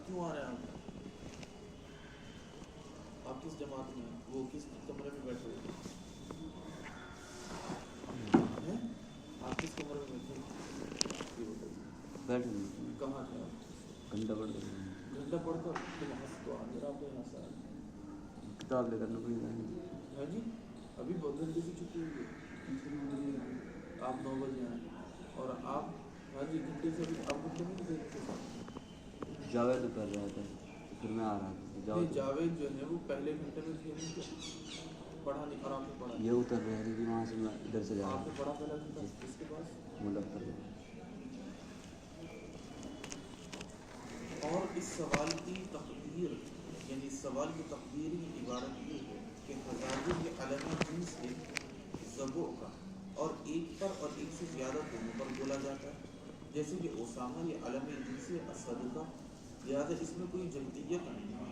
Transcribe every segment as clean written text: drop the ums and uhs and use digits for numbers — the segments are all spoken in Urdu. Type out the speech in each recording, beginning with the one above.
کیوں آ رہے ہیں آپ کس جماعت میں ہیں؟ وہ کس کمرے میں بیٹھے ہوئے ہیں؟ آپ کس کمرے میں بیٹھے کہاں تھے آپ؟ گھنٹہ پڑھ کر تو وہاں سے تو آندر آپ یہاں سے کتاب لے کر نکلی جائیں گے. ہاں جی ابھی بہت گھنٹے کی چھٹی ہوئی ہے. آپ 9 بجے آئیں اور آپ ہاں جی گھنٹے سے آپ گھنٹے میں نہیں دیکھتے. جاوید کر رہا تھا پھر میں آ رہا تھا. جاوید جو ہے وہ پہلے گھنٹے میں تھے نہیں پڑھا نہیں اور آپ نے پڑھا یہ اتر رہے ہیں کہ وہاں سے میں ادھر سے جا رہا ہوں. آپ نے پڑھا پہلا گھنٹہ اس کے پاس مظفر. اور اس سوال کی تقدیر یعنی اس سوال کی تقدیری عبارت یہ ہے کہ حضاجر کے عالمی جنس ہے ضبع کا اور ایک پر اور ایک سے زیادہ دونوں پر بولا جاتا ہے. جیسے کہ اسامہ یہ عالمی جنس ہے اسد کا لہٰذا اس میں کوئی جمعیت نہیں ہے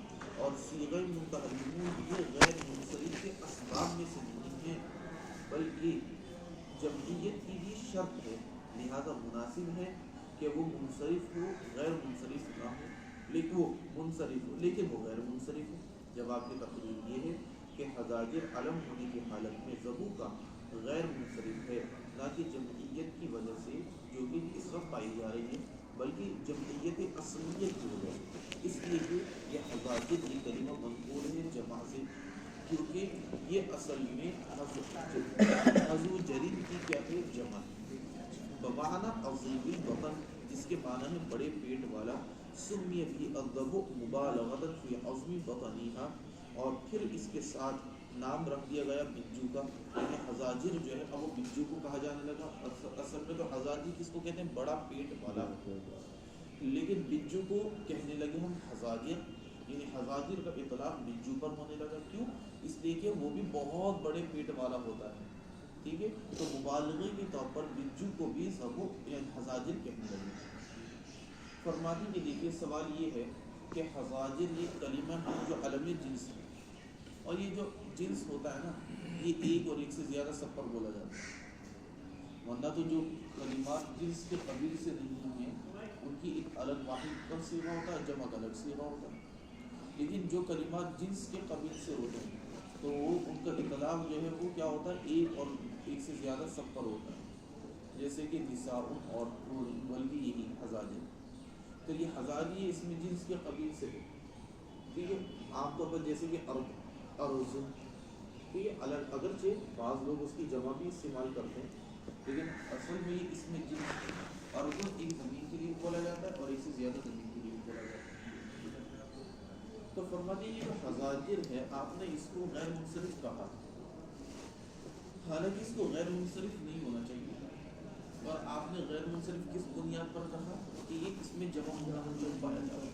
اور صیغہ متحرمون یہ غیر منصرف کے اسباب میں سے نہیں ہے بلکہ جمعیت کی بھی شرط ہے. لہذا مناسب ہے کہ وہ منصرف ہو غیر منصرف نہ ہو لیکن وہ منصرف ہو لیکن وہ غیر منصرف ہو. جواب کی تقریر یہ ہے کہ حضاجر علم ہونے کی حالت میں ضبع کا غیر منصرف ہے نہ کہ جمعیت کی وجہ سے جو کہ اس وقت پائی جا رہی ہے بلکہ جمعیت اصلیت کی وجہ سے. اس لیے کہ یہ حضاجر یہ کلمہ منقول ہے جمع سے کیونکہ یہ اصل میں حضوجرین کی کیا ہے جمع بمعنی عظیم البطن جس کے معنی ہے بڑے پیٹ والا. سمی فی الضبع مبالغۃ فی عظم بطنها اور پھر اس کے ساتھ نام رکھ دیا گیا بجو کا یعنی حضاجر جو ہے اب وہ بجو کو کہا جانے لگا. اصل میں تو حضاجر کس کو کہتے ہیں بڑا پیٹ والا لیکن بجو کو کہنے لگے ہم حضاجر یعنی حضاجر کا اطلاق بجو پر ہونے لگا. کیوں؟ اس لیے کہ وہ بھی بہت بڑے پیٹ والا ہوتا ہے. ٹھیک ہے تو مبالغے کے طور پر بجو کو بھی ضبع یعنی حضاجر کہنے لگے. فرماتی کے لیے سوال یہ ہے کہ حضاجر یہ کلمہ ہے جو علم جنس ہے اور یہ جو جنس ہوتا ہے نا یہ ایک اور ایک سے زیادہ سب پر بولا جاتا ہے. ورنہ تو جو کلمات جنس کے قبیل سے نہیں ہیں ان کی ایک الگ واحد پر صیغہ ہوتا ہے جمع کا الگ صیغہ ہوتا ہے. لیکن جو کلمات جنس کے قبیل سے ہوتے ہیں تو ان کا اطلاق جو ہے وہ کیا ہوتا ہے ایک اور ایک سے زیادہ سب پر ہوتا ہے. جیسے کہ نساء اور بلکہ یہی حضاجر تو یہ حضاجر اس میں جنس کے قبیل سے ہے. ٹھیک ہے عام طور پر جیسے کہ ارض ٹھیک ہے اگرچہ بعض لوگ اس کی جمع بھی استعمال کرتے ہیں لیکن اصل میں اس میں جنس ارض ایک زمین کے لیے بولا جاتا ہے اور ایک سے زیادہ زمین کے لیے بولا جاتا ہے. تو فرماتے یہ جو حضاجر ہے آپ نے اس کو غیر منصرف کہا حالانکہ اس کو غیر منصرف نہیں ہونا چاہیے. اور آپ نے غیر منصرف کس بنیاد پر کہا کہ یہ اس میں جمع جو پایا جا رہا ہے.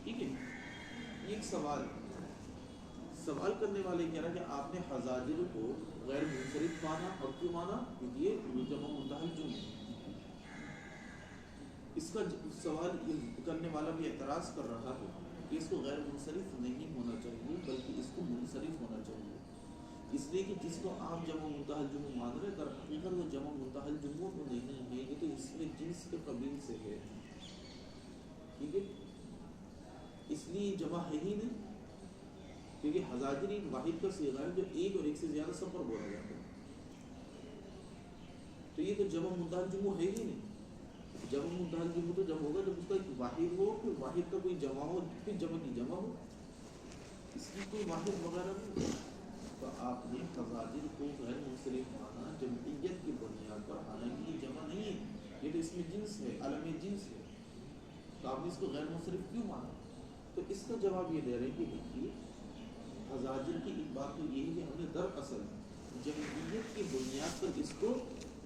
ٹھیک ہے یہ ایک سوال کرنے والے کہہ رہا کہ آپ نے حضاجر کو غیر منصرف مانا اور کیوں مانا کیونکہ یہ جمع منتحل جو ہے. اس کا سوال کرنے والا بھی اعتراض کر رہا ہے کہ اس کو غیر منصرف نہیں ہونا چاہیے بلکہ اس کو منصرف ہونا چاہیے. اس لیے کہ جس کو آپ جمع منتحل جمع مان رہے در حقیقت وہ جمع منتحل جمع تو نہیں ہے یہ تو اس میں جنس کے قبیل سے ہے. ٹھیک ہے اس لیے جمع ہے ہی نہیں کیونکہ حضاجر ایک واحد کا صیغہ ہے جو ایک اور ایک سے زیادہ سب پر بولا جاتا ہے. تو یہ تو جمع منتحل جمع ہے ہی نہیں. جمع منتحل جمع تو جب ہوگا جب اس کا ایک واحد ہو پھر واحد کا کوئی جمع ہو پھر جمع کی جمع ہو اس کی کوئی واحد وغیرہ نہیں. تو آپ نے حضاجر کو غیر منصرف مانا جمعیت کی بنیاد پر حالانکہ یہ جمع نہیں ہے یہ تو اس میں جنس ہے علم جنس ہے. تو آپ نے اس کو غیر منصرف کیوں مانا؟ تو اس کا جواب یہ دے رہے ہیں کہ دیکھیے حضاجر کی ایک بات تو یہ ہے کہ ہم نے دراصل جمعیت کی بنیاد پر اس کو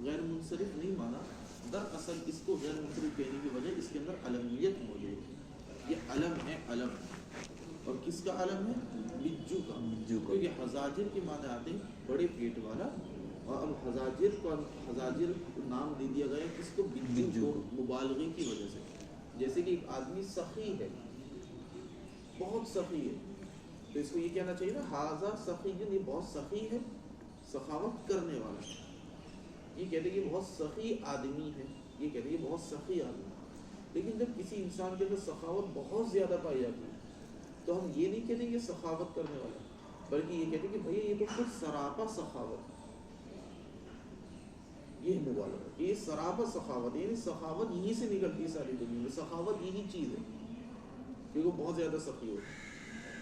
غیر منصرف نہیں مانا. دراصل اس کو غیر منصرف کہنے کی وجہ اس کے اندر علمیت موجود ہے. یہ علم ہے علم اور کس کا علم ہے بجو کا کیونکہ حضاجر کے معنی آتے ہیں بڑے پیٹ والا اور اب حضاجر نام دے دیا گیا کس کو بجو کو مبالغے کی وجہ سے. جیسے کہ ایک آدمی سخی ہے بہت سخی ہے تو اس کو یہ کہنا چاہیے نا حاذا سخی یہ بہت سخی ہے سخاوت کرنے والا. یہ کہتے ہیں کہ بہت سخی آدمی ہے یہ کہتے ہیں کہ بہت سخی آدمی لیکن جب کسی انسان کے اندر سخاوت بہت زیادہ پائی جاتی ہے تو ہم یہ نہیں کہتے یہ سخاوت کرنے والا، بلکہ یہ کہتے کہ بھئی یہ تو خود سراپا سخاوت، یہ مبالغہ، یہ سراپا سخاوت، یعنی سخاوت یہیں سے نکلتی ہے ساری دنیا میں، سخاوت یہی چیز ہے کیونکہ وہ بہت زیادہ سخی ہوتی ہے۔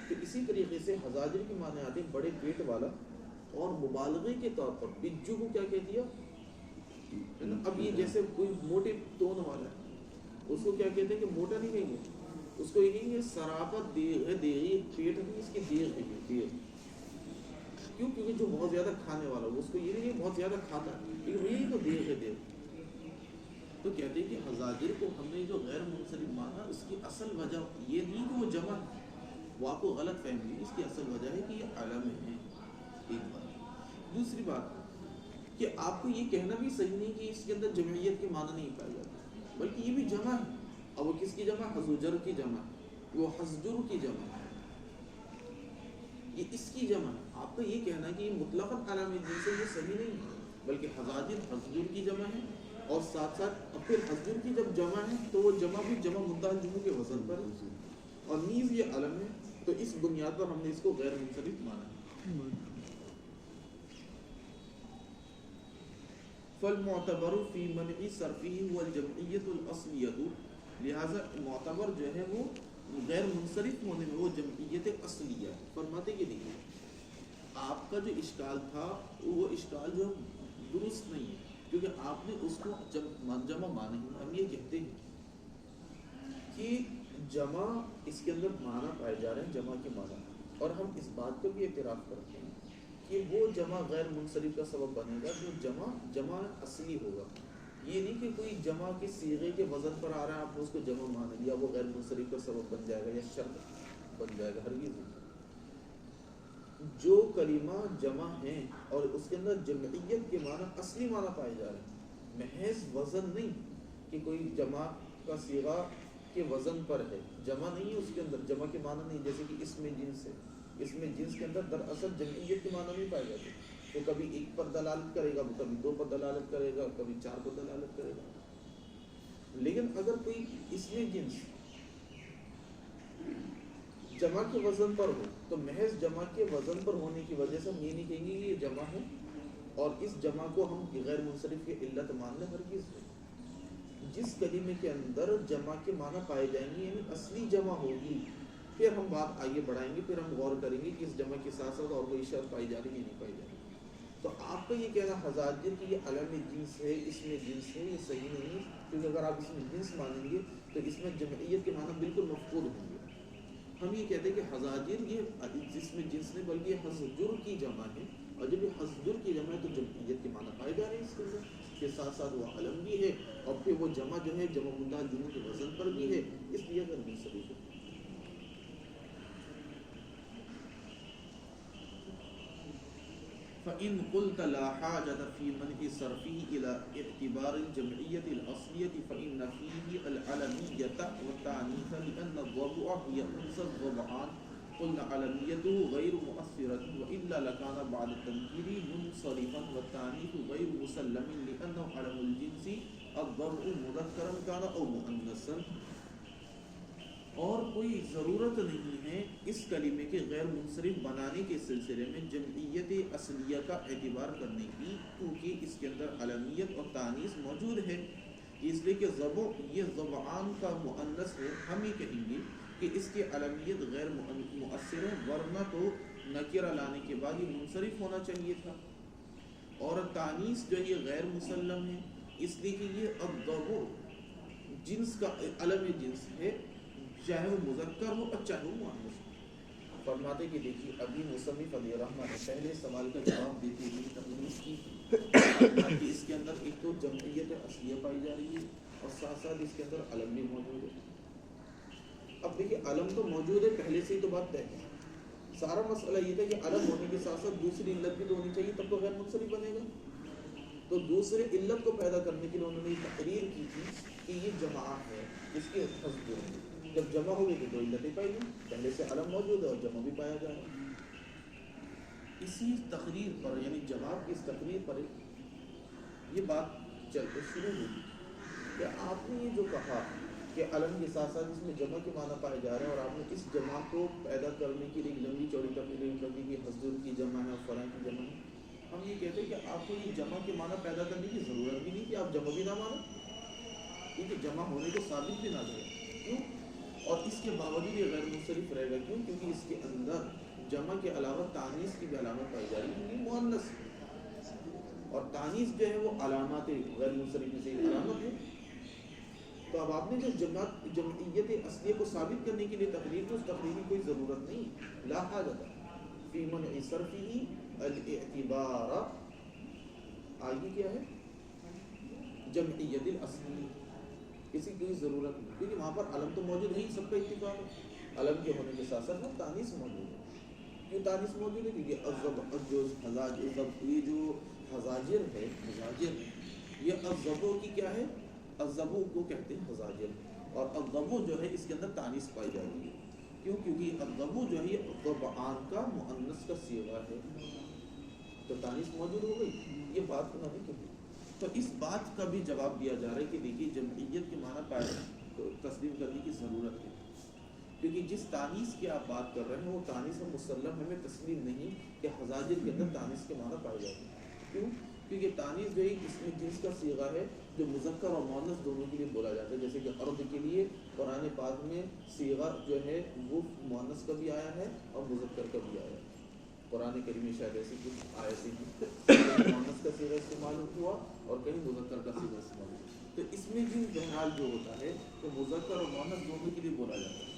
تو اسی طریقے سے حزاجر کے معنی آتے ہیں بڑے پیٹ والا، اور مبالغے کے طور پر بجو کو کیا کہہ دیا، اب یہ جیسے کوئی موٹے تون والا ہے اس کو کیا کہتے ہیں کہ موٹا نہیں کہیں گے، اس کو یہ کہیں گے سراپا دیغی پیٹ نہیں، اس کی دیغ ہے، دیغ کیوں؟ کیونکہ جو بہت زیادہ کھانے والا وہ اس کو یہ نہیں بہت زیادہ کھاتا ہے، لیکن یہی تو دیغ ہے، دیغ۔ تو کہتے ہیں کہ حزاجر کو ہم نے جو غیر منصرف مانا، اس کی اصل وجہ یہ نہیں کہ وہ جمع، وہ آپ کو غلط فہمی، اس کی اصل وجہ ہے کہ یہ علم ہے، ایک بات۔ دوسری بات کہ آپ کو یہ کہنا بھی صحیح نہیں کہ اس کے اندر جمعیت کے معنی نہیں پائے جاتے، بلکہ یہ بھی جمع ہے، اور وہ کس کی جمع؟ حزجر کی جمع، وہ حزجر کی جمع، یہ اس کی جمع ہے۔ آپ کو یہ کہنا کہ یہ مطلقاً علم جن سے یہ صحیح نہیں ہے، بلکہ حزاجر حزجر کی جمع ہے، اور ساتھ ساتھ پھر حزجر کی جب جمع ہے تو وہ جمع بھی جمع منتہی الجموع کے وزن پر ہے، اور نیز یہ علم ہے، تو اس بنیاد پر ہم نے اس کو غیر منصرف مانا ہے۔ فالمعتبر فی منع صرفہ هو الجمعیت الاصلیۃ، لہذا معتبر جو ہے وہ غیر منصرف ہونے میں وہ جمعیت اصلیہ ہے۔ فرماتے کہ نہیں، آپ کا جو اشکال تھا وہ اشکال جو درست نہیں ہے، کیونکہ آپ نے اس کو جمع مانا ہی۔ ہم یہ کہتے ہیں کہ جمع اس کے اندر معنی پائے جا رہے ہیں، جمع کے معنی، اور ہم اس بات کو بھی اعتراف کرتے ہیں کہ وہ جمع غیر منصرف کا سبب بنے گا جو جمع اصلی ہوگا۔ یہ نہیں کہ کوئی جمع کے صیغے کے وزن پر آ رہا ہے آپ نے اس کو جمع مان لیا وہ غیر منصرف کا سبب بن جائے گا یا شرط بن جائے گا، ہرگز نہیں۔ جو کلمہ جمع ہیں اور اس کے اندر جمعیت کے معنی اصلی معنی پائے جا رہے ہیں، محض وزن نہیں کہ کوئی جمع کا صیغہ کے وزن پر ہے، جمع نہیں ہے اس کے اندر، جمع کے معنی نہیں، جیسے کہ اسم جنس ہے، اسم جنس کے اندر دراصل جمعیت کے معنی نہیں پائے جاتے، تو کبھی ایک پر دلالت کرے گا، کبھی دو پر دلالت کرے گا، کبھی چار پر دلالت کرے گا۔ لیکن اگر کوئی اسم جنس جمع کے وزن پر ہو تو محض جمع کے وزن پر ہونے کی وجہ سے ہم یہ نہیں کہیں گے کہ یہ جمع ہے اور اس جمع کو ہم غیر منصرف کی علت مان لیں، ہرگز نہیں۔ جس کلمے کے اندر جمع کے معنی پائے جائیں گے یعنی اصلی جمع ہوگی، پھر ہم بات آگے بڑھائیں گے، پھر ہم غور کریں گے کہ اس جمع کے ساتھ ساتھ اور کوئی شرط پائی جا رہی ہے یا نہیں پائی جا رہی۔ تو آپ کا یہ کہنا حزاجر کہ یہ علم جنس ہے، اس میں جنس ہے، یہ صحیح نہیں ہے، کیونکہ اگر آپ اس میں جنس مانیں گے تو اس میں جمعیت کے معنی بالکل مفقود ہوں گے۔ ہم یہ کہتے ہیں کہ حزاجر یہ جس میں جنس نہیں بلکہ یہ حزجر کی جمع ہے، اور جب یہ حزجر کی جمع ہے تو جمعیت کے معنی پائے جا رہے ہیں اس کے اندر، کے ساتھ ساتھ وہ علم بھی ہے، اور پھر وہ جمع جو ہے جمع منتہی الجموع کے وزن پر بھی ہے، اس لیے غیر منصرف ہے۔ فَإِن قُلْتَ لَا حَاجَةَ فِي مَنْعِ صَرْفِهِ إِلَى اعْتِبَارِ الْجَمْعِيَّةِ الْأَصْلِيَّةِ فَإِنَّ فِيهِ الْعَلَمِيَّةَ وَالتَّعْنِيثَ لِأَنَّ الضَّبْعَ هِيَ أُنثى الضَّبْعَانِ قُلْنَا عَلَمِيَّتُهُ غَيْرُ مُؤَثِّرَةٍ وَإِلَّا لَكَانَ بَعْدَ التَّنْكِيرِ مُنْصَرِفًا وَالتَّعْنِيثُ غَيْرُ مُسَلَّمٍ لِأَنَّهُ عَلَمُ الْجِنسِ الضَّبْعُ مُذَكَّرًا كَانَ أَوْ مُؤَنَّثًا۔ اور کوئی ضرورت نہیں ہے اس کلمے کے غیر منصرف بنانے کے سلسلے میں جمعیت اصلیہ کا اعتبار کرنے کی، کیونکہ اس کے اندر علمیت اور تانیث موجود ہے، اس لیے کہ ضبع یہ ضبعان کا مؤنث ہے، ہم یہ کہیں گے کہ اس کی علمیت غیر مؤثر ہے، ورنہ تو نکرہ لانے کے بعد یہ منصرف ہونا چاہیے تھا، اور تانیث جو یہ غیر مسلم ہے اس لیے کہ یہ الضبع جنس کا علم جنس ہے، چاہے وہ مذکر ہو اور چاہے وہ مؤنث ہو۔ فرماتے کہ دیکھیے ابھی مصنف علیہ الرحمہ نے پہلے سوال کا جواب دیتے ہوئے تقریر کی کہ اس کے اندر ایک تو جمعیت اصلیہ پائی جا رہی ہے اور ساتھ ساتھ اس کے اندر علم بھی موجود ہے۔ اب دیکھیے علم تو موجود ہے، پہلے سے ہی تو بات طے ہے، سارا مسئلہ یہ تھا کہ علم ہونے کے ساتھ ساتھ دوسری علت بھی تو ہونی چاہیے تب تو غیر منصرف بنے گا۔ تو دوسرے علت کو پیدا کرنے کے لیے انہوں نے تقریر کی تھی کہ یہ جمع ہے، اس کے حسب جب جمع ہوگی تو دو علتیں پائی گئی، پہلے سے علم موجود ہے اور جمع بھی پایا جا رہا ہے۔ اسی تقریر پر یعنی جواب کی اس تقریر پر یہ بات چلتے شروع ہوئی کہ آپ نے یہ جو کہا کہ علم کے ساتھ ساتھ اس میں جمع کے معنی پائے جا رہے ہیں، اور آپ نے اس جمع کو پیدا کرنے کے لیے لمبی چوڑی تقریر کر دی کہ حضور کی جمع ہے اور فلاں کی جمع ہے. ہم یہ کہتے ہیں کہ آپ کو یہ جمع کے معنی پیدا کرنے کی ضرورت بھی نہیں کہ آپ جمع بھی نہ مانو، کیونکہ جمع ہونے کو ثابت بھی نہ کریں. کیوں؟ اور اس کے باوجود یہ غیر منصرف رہے گا. کیوں؟ کیونکہ اس کے اندر جمع کے علاوہ تانیث کی بھی علامت پائی جا رہی ہے، کیونکہ مؤنث اور تانیث جو ہے وہ علامات غیر منصرف میں سے ایک علامت ہے. تو اب آپ نے جو جمعیت اصلیہ کو ثابت کرنے کے لیے تقریر کی، اس تقریر کی کوئی ضرورت نہیں. لا حاجت فی منع صرفہ الاعتبار. آگے کیا ہے؟ جمعیت الاصلی، کسی کی ضرورت نہیں، کیونکہ وہاں پر علم تو موجود ہے، سب کا اتفاق ہے. علم کے ہونے کے ساتھ ساتھ تانیث موجود ہے. کیوں تانیث موجود ہے؟ کیونکہ یہ جو حزاجر ہے، یہ الضبو کی کیا ہے؟ الضبو کو کہتے ہیں حزاجر، اور الضبو جو ہے اس کے اندر تانیث پائی جا رہی ہے. کیوں؟ کیونکہ الضبو جو ہے یہ ضبعان کا مؤنث کا صیغہ ہے، تو تانیث موجود ہو گئی. یہ بات انہوں نے کہی. تو اس بات کا بھی جواب دیا جا رہا ہے کہ دیکھیے جمعیت کے معنی پائے تسلیم کرنے کی ضرورت ہے، کیونکہ جس تانیث کی آپ بات کر رہے ہیں وہ تانیث مسلم ہمیں تسلیم نہیں کہ حزاجر کے اندر تانیث کے معنی پائے جاتے ہیں. کیوں؟ کیونکہ تانیث جو ہے اس میں جنس کا صیغہ ہے جو مذکر اور مؤنث دونوں کے لیے بولا جاتا ہے. جیسے کہ ارض کے لیے قرآن پاک میں صیغہ جو ہے وہ مؤنث کا بھی آیا ہے اور مذکر کا بھی آیا ہے. قرآن کریم میں شاید ایسی کچھ آیتیں ہیں مؤنث کا صیغہ استعمال ہوا اور کہیں مذکر کا صیغہ استعمال ہوا. تو اس میں بھی بہرحال جو ہوتا ہے تو مذکر اور مؤنث دونوں کے لیے بولا جاتا ہے.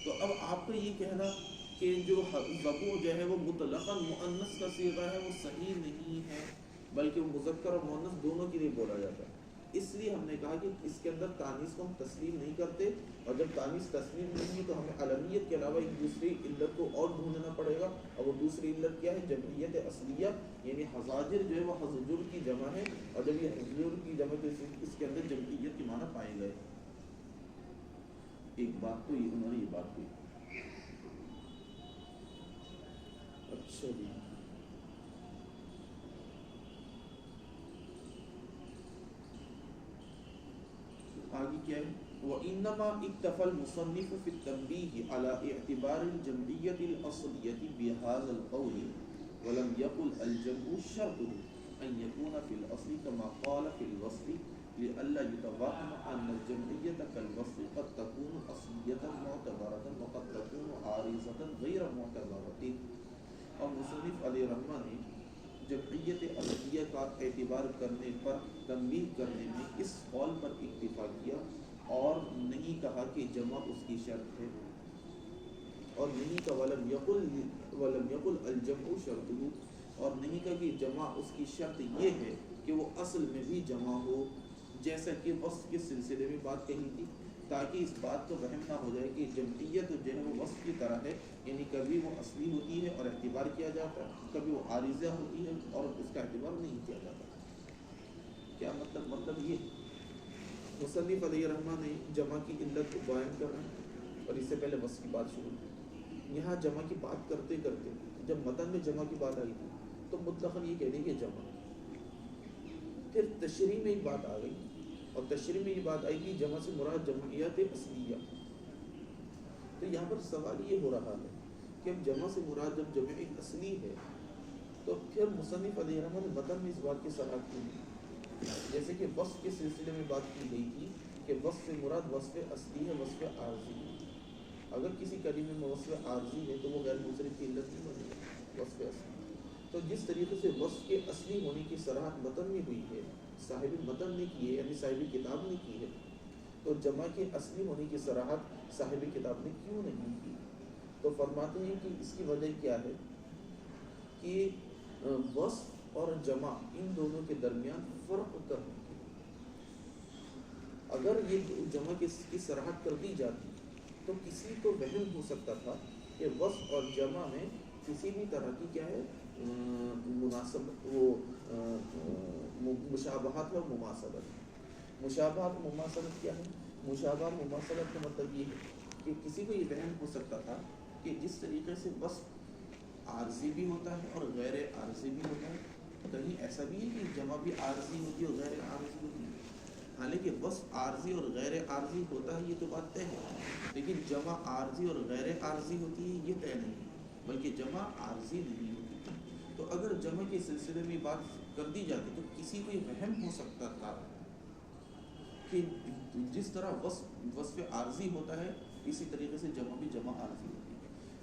تو اب آپ کا یہ کہنا کہ جو ضبو جو ہے وہ مطلقاً مؤنث کا صیغہ ہے وہ صحیح نہیں ہے، بلکہ وہ مذکر اور مؤنث دونوں کے لیے بولا جاتا ہے. اس لیے ہم نے کہا کہ اس کے اندر تانیث کو ہم تسلیم نہیں کرتے، اور جب تانیث تسلیم نہیں ہے تو ہمیں علمیت کے علاوہ ایک دوسری علت کو اور ڈھونڈنا پڑے گا. اور وہ دوسری علت کیا ہے؟ جمعیت اصلیہ، یعنی حزاجر جو ہے وہ حزجر کی جمع ہے، اور جب یہ حزجر کی جمع تو اس کے اندر جمعیت کے معنی پائے گئے. ایک بات تو یہ انہوں نے یہ بات کی. اچھا جی، آگے کیا ہے؟ وَإِنَّمَا اكْتَفَى الْمُصَنِّفُ فِي التَّنْبِيهِ عَلَى اعْتِبَارِ الْجَمْعِيَّةِ الْأَصْلِيَّةِ بِهَذَا الْقَوْلِ وَلَمْ يَقُلْ الْجَمْعُ شَرْطُهُ أَنْ يَكُونَ فِي الْأَصْلِ كَمَا قَالَ فِي الْوَصْلِ لِئَلَّا يُتَوَهَّمَ أَنَّ الْجَمْعِيَّةَ كَالْوَصْلِ قَدْ تَكُونُ أَصْلِيَّةً مُعْتَبَرَةً وَقَدْ تَكُونُ عَارِضَةً غَيْرَ مُعْتَبَرَةٍ. اور مصنف علیہ رحمہ نے جمعیت اصلیہ کا اعتبار کرنے پر تنبیہ کرنے میں اس قول پر اکتفا کیا، اور نہیں کہا کہ جمع اس کی شرط ہے، اور نہیں کہا ولم یقل الجمع شرطہ، اور نہیں کہا کہ جمع اس کی شرط یہ ہے کہ وہ اصل میں بھی جمع ہو، جیسا کہ وصف کے سلسلے میں بات کہی تھی، تاکہ اس بات کا وہم نہ ہو جائے کہ جمعیت جو ہے وہ وصف کی طرح ہے، یعنی کبھی وہ اصلی ہوتی ہے اور اعتبار کیا جاتا ہے، کبھی وہ عارضہ ہوتی ہے اور اس کا اعتبار نہیں کیا جاتا. کیا مطلب یہ مصنف علیہ رحمہ نے جمع کی علت کو بیان کر رہے ہیں، اور اس سے پہلے وصف کی بات شروع کی. یہاں جمع کی بات کرتے کرتے جب متن میں جمع کی بات آئی تھی تو مطلقاً یہ کہہ دیں کہ جمع. پھر تشریح میں ایک بات آ گئی، اور تشریح میں یہ بات آئی کہ جمع سے مراد جمعیت اصلیہ. تو یہاں پر سوال یہ ہو رہا ہے کہ اب جمع سے مراد جب جمعیت اصلی ہے تو پھر مصنف علیہ رحمہ نے متن میں اس بات کی صراحت کی. جیسے کہ وصف کے سلسلے میں بات کی گئی تھی کہ وصف سے مراد وصف اصلی ہے، وصف عارضی ہے. اگر کسی کلمے میں وصف عارضی ہے تو وہ غیر منصرف کی علت نہیں بنے گا، وصف اصلی. تو جس طریقے سے وصف کے اصلی ہونے کی صراحت متن میں ہوئی ہے، صاحب متن نے کی ہے، یعنی صاحب کتاب نے کی ہے، تو جمع کے اصلی ہونے کی صراحت صاحب کتاب نے کیوں نہیں کی؟ تو فرماتے ہیں کہ اس کی وجہ کیا ہے کہ وصف اور جمع ان دونوں کے درمیان فرق کر ہے. اگر یہ جمع کی صراحت کر دی جاتی تو کسی کو وہم ہو سکتا تھا کہ وصف اور جمع میں کسی بھی طرح کی کیا ہے مناسبت، وہ مشابہت اور مماثلت. مشابہت مماثلت کیا ہے؟ مشابہت مماثلت کا مطلب یہ ہے کہ کسی کو یہ وہم ہو سکتا تھا کہ جس طریقے سے وصف عارضی بھی ہوتا ہے اور غیر عارضی بھی ہوتا ہے، کہیں ایسا بھی ہے کہ جمع بھی عارضی ہوتی ہے اور غیر عارضی ہوتی ہے. حالانکہ وصف عارضی اور غیر عارضی ہوتا ہے یہ تو بات طے ہے، لیکن جمع عارضی اور غیر عارضی ہوتی ہے یہ طے نہیں، بلکہ جمع عارضی نہیں ہوتی۔ تو اگر جمع کے سلسلے میں بات کر دی جاتی تو کسی کو یہ وہم ہو سکتا تھا کہ جس طرح وصف عارضی ہوتا ہے اسی طریقے سے جمع بھی جمع عارضی ہوتی ہے۔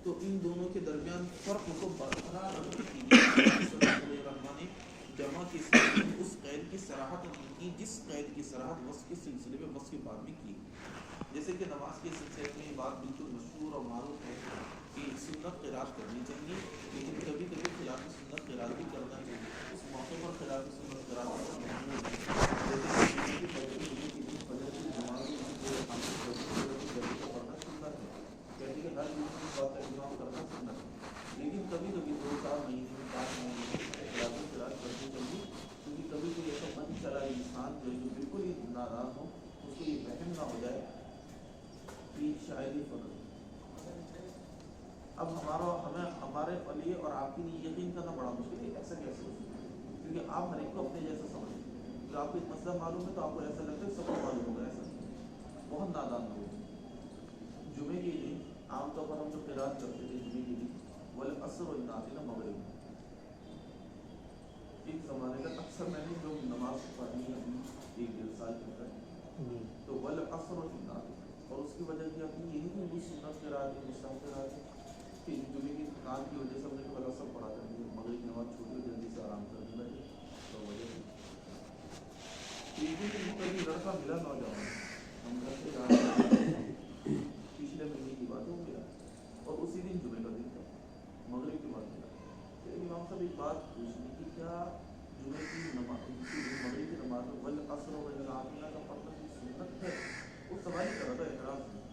تو ان دونوں کے درمیان فرق کو برقرار رکھنے نے جمع کے سلسلے میں اس قید کی صراحت نہیں کی جس قید کی صراحت وصف کے سلسلے میں وصف کے بعد میں کی۔ جیسے کہ نماز کے سلسلے میں یہ بات بالکل مشہور اور معروف ہے کہ سنت قرات کرنی چاہیے، لیکن کبھی کبھی خلاف سنت قرات بھی کرنا چاہیے۔ اس موقع پر خلاف سنت قرات لیکن کبھی کبھی 2-4 مہینے میں 5 مہینے خلاف قرات کرنی چاہیے، کیونکہ کبھی کوئی ایسا من چلا انسان جو بالکل ہی ناراض ہو اس کو یہ وہم نہ ہو جائے کہ شاید یہ فضل۔ اب ہمارے لیے اور آپ کے لیے یقین کرنا بڑا مشکل ہے ایسا کیسے ہو سکتا ہے، کیونکہ آپ ہر ایک کو اپنے جیسا سمجھتے ہیں۔ جب آپ کو ایک مسئلہ معلوم ہے تو آپ کو ایسا لگتا ہے سب کو معلوم ہوگا، ایسا نہیں، بہت نادان لوگ۔ جمعے کے دن عام طور پر ہم جو قرات کرتے تھے جمعے کے دن والعصر والنازل مغرب، ایک زمانے کا اکثر میں نے جو نماز پڑھی ہے ابھی 1-1.5 سال پہلے تو والعصر والنازل، اور اس کی وجہ کیا تھی؟ یہی کہ وہ سنت قرات ہے، مستحب قرات ہے کہ جمعے کے کام کی وجہ سے ہم نے والعصر پڑھا کر دیا، مغرب کی نماز چھوٹی جلدی سے آرام کرنے لگے تو وجہ سے ایک دن کبھی لڑکا ملا نوجوان، ہم گھر سے جا رہے پچھلے مہینے کی بات ہو گیا اور اسی دن جمعے کا دن تھا، مغرب کی بات ملا۔ پھر امام صاحب ایک بات پوچھنی کہ کیا جمعے کی نماز مغرب کی نماز میں والعصر والنازل کا پڑھنا سنت ہے؟ وہ سوال کر رہا تھا، اعتراض نہیں،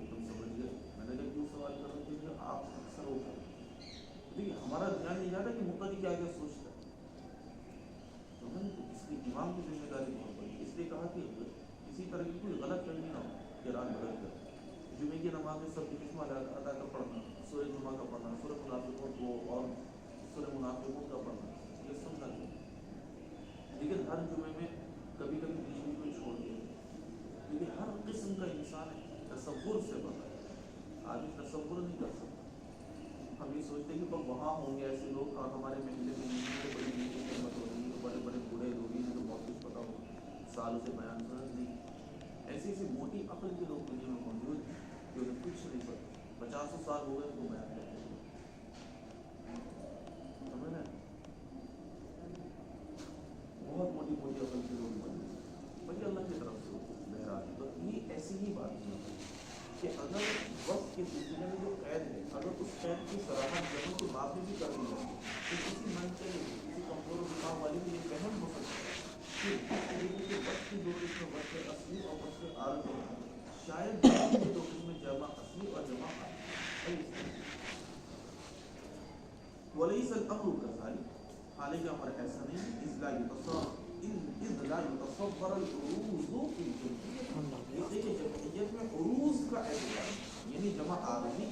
تم سمجھ گئے۔ میں نے کہا کیوں سوال کر رہا ہوں؟ کیونکہ آپ اکثر ہو کر دیکھیے ہمارا دھیان نہیں جاتا کہ مقتدی کیا کیا سوچتا ہے، تو میں نے اس لیے امام کی ذمہ داری بہت بڑی، اس لیے کہا کہ کسی طرح کی کوئی غلط فہمی نہ ہو کہ رات بدل کر جمعے کی نماز میں سب قسم ادا کر پڑھنا، سورہ جمعہ کا پڑھنا، سورہ منافقون کو اور سورہ منافقون کا پڑھنا یہ سنت ہے، لیکن ہر جمعے میں کبھی کبھی بیچ میں کوئی چھوڑ دیا، کیونکہ ہر قسم کا انسان تصور سے بنا ہے، آدمی تصور نہیں کر سکتا۔ ہم یہ سوچتے ہیں کہ وہاں ہوں گے ایسے لوگ اور ہمارے محلے میں بڑی نیکی خدمت ہو رہی ہے، بڑے بڑے بوڑھے لوگ ہیں جو بہت کچھ پتا ہو سال سے بیان کر نہیں، ایسی ایسی موٹی عقل کے لوگ دنیا میں موجود ہیں جو کچھ نہیں پتا، 50 سال ہو گئے ان کو بیان کرتے ہیں، سمجھ رہے ہیں؟ بہت موٹی موٹی عقل کے لوگ موجود ہیں، بلکہ اللہ کی طرف سے بہرحال تو یہ ایسی ہی بات ہے کہ اگر وقت کے سلسلے میں جو قید ہے اگر اس قید کی صراحت جمع کے بعد میں بھی کر دی جائے تو کسی من چلے کسی کمزور و دماغ والے کو یہ فہم ہو سکتا ہے کہ اس طریقے کے وقت کی 2 قسم وقت اصلی اور وقت عارضی ہے، شاید یہ 2 قسم جمع اصلی اور جمع عارضی۔ ولیس الامر کذالک، حالانکہ امر ایسا نہیں، اذ لا يتصور العروض فی الجمعیت، اس لیے کہ جمعیت میں عروض کا اعتبار یعنی جمع عارضی